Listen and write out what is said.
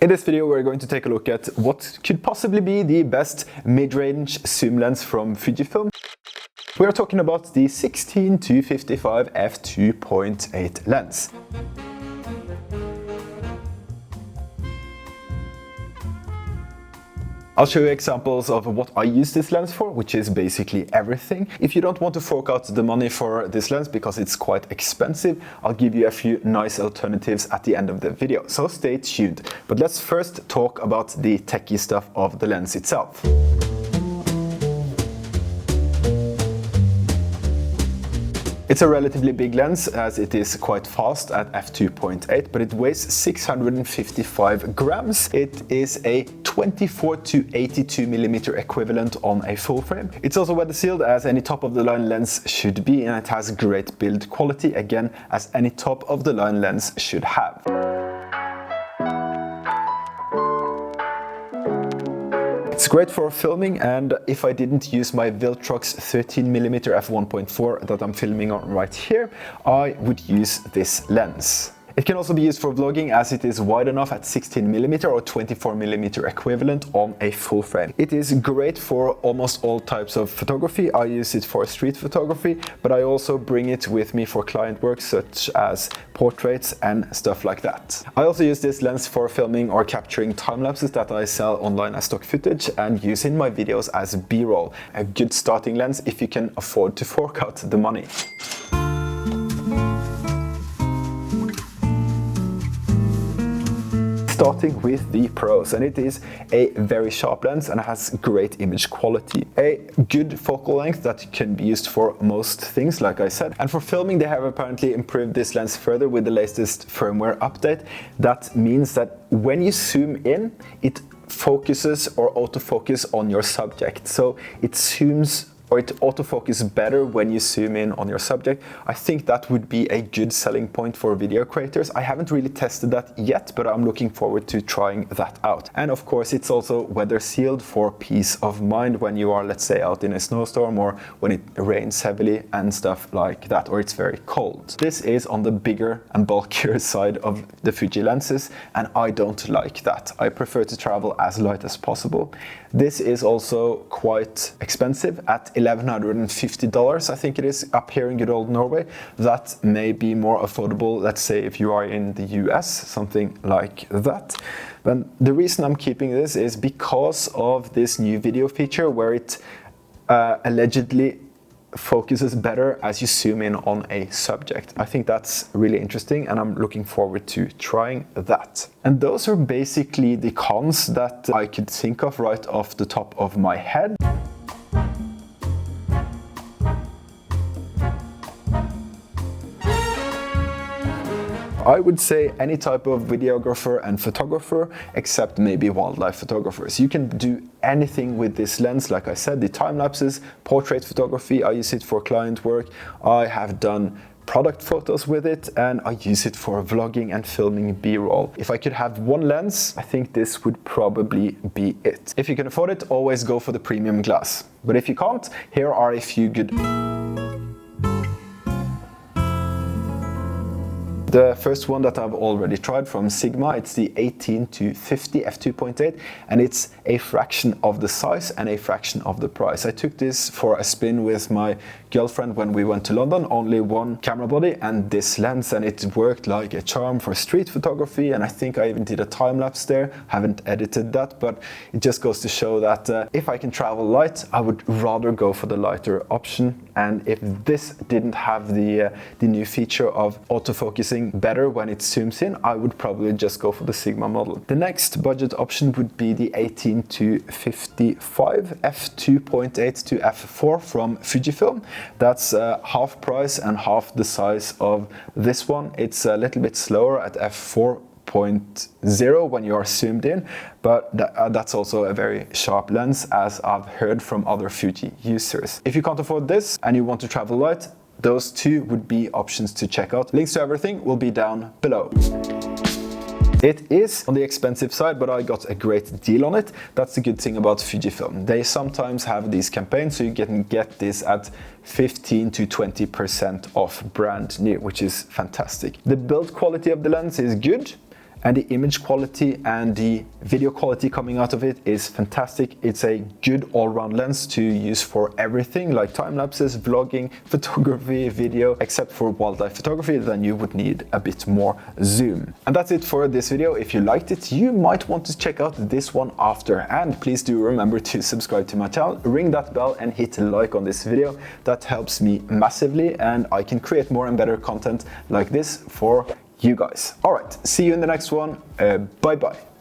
In this video we're going to take a look at what could possibly be the best mid-range zoom lens from Fujifilm. We are talking about the 16-55 f2.8 lens. I'll show you examples of what I use this lens for, which is basically everything. If you don't want to fork out the money for this lens because it's quite expensive, I'll give you a few nice alternatives at the end of the video, so stay tuned. But let's first talk about the techie stuff of the lens itself. It's a relatively big lens as it is quite fast at f2.8, but it weighs 655 grams. It is a 24 to 82 millimeter equivalent on a full frame. It's also weather sealed as any top of the line lens should be, and it has great build quality, again as any top of the line lens should have. It's great for filming, and if I didn't use my Viltrox 13mm f1.4 that I'm filming on right here, I would use this lens. It can also be used for vlogging as it is wide enough at 16mm or 24mm equivalent on a full frame. It is great for almost all types of photography. I use it for street photography, but I also bring it with me for client work such as portraits and stuff like that. I also use this lens for filming or capturing time lapses that I sell online as stock footage and use in my videos as B-roll. A good starting lens if you can afford to fork out the money. Starting with the pros, and it is a very sharp lens and has great image quality. A good focal length that can be used for most things, like I said. And for filming, they have apparently improved this lens further with the latest firmware update. That means that when you zoom in, it focuses or autofocus on your subject. So it zooms or it autofocuses better when you zoom in on your subject. I think that would be a good selling point for video creators. I haven't really tested that yet, but I'm looking forward to trying that out. And of course, it's also weather sealed for peace of mind when you are, let's say, out in a snowstorm or when it rains heavily and stuff like that, or it's very cold. This is on the bigger and bulkier side of the Fuji lenses, and I don't like that. I prefer to travel as light as possible. This is also quite expensive at $1,150, I think it is, up here in good old Norway. That may be more affordable, let's say, if you are in the US, something like that. But the reason I'm keeping this is because of this new video feature where it allegedly focuses better as you zoom in on a subject. I think that's really interesting, and I'm looking forward to trying that. And those are basically the cons that I could think of right off the top of my head. I would say any type of videographer and photographer, except maybe wildlife photographers. You can do anything with this lens. Like I said, the time lapses, portrait photography, I use it for client work. I have done product photos with it, and I use it for vlogging and filming B-roll. If I could have one lens, I think this would probably be it. If you can afford it, always go for the premium glass. But if you can't, here are a few good. The first one that I've already tried from Sigma, it's the 18-50 f2.8, and it's a fraction of the size and a fraction of the price. I took this for a spin with my girlfriend when we went to London, only one camera body and this lens, and it worked like a charm for street photography, and I think I even did a time lapse there. Haven't edited that, but it just goes to show that if I can travel light, I would rather go for the lighter option. And if this didn't have the new feature of autofocusing better when it zooms in, I would probably just go for the Sigma model. The next budget option would be the 18-55 f2.8 to f4 from Fujifilm. That's half price and half the size of this one. It's a little bit slower at f4.0 when you are zoomed in, but that's also a very sharp lens, as I've heard from other Fuji users. If you can't afford this and you want to travel light, those two would be options to check out. Links to everything will be down below. It is on the expensive side, but I got a great deal on it. That's the good thing about Fujifilm. They sometimes have these campaigns, so you can get this at 15 to 20% off brand new, which is fantastic. The build quality of the lens is good, and the image quality and the video quality coming out of it is fantastic. It's a good all-round lens to use for everything like time lapses, vlogging, photography, video, except for wildlife photography, then you would need a bit more zoom. And that's it for this video. If you liked it, you might want to check out this one after, and please do remember to subscribe to my channel, ring that bell and hit like on this video. That helps me massively and I can create more and better content like this for you guys. All right, see you in the next one. Bye bye.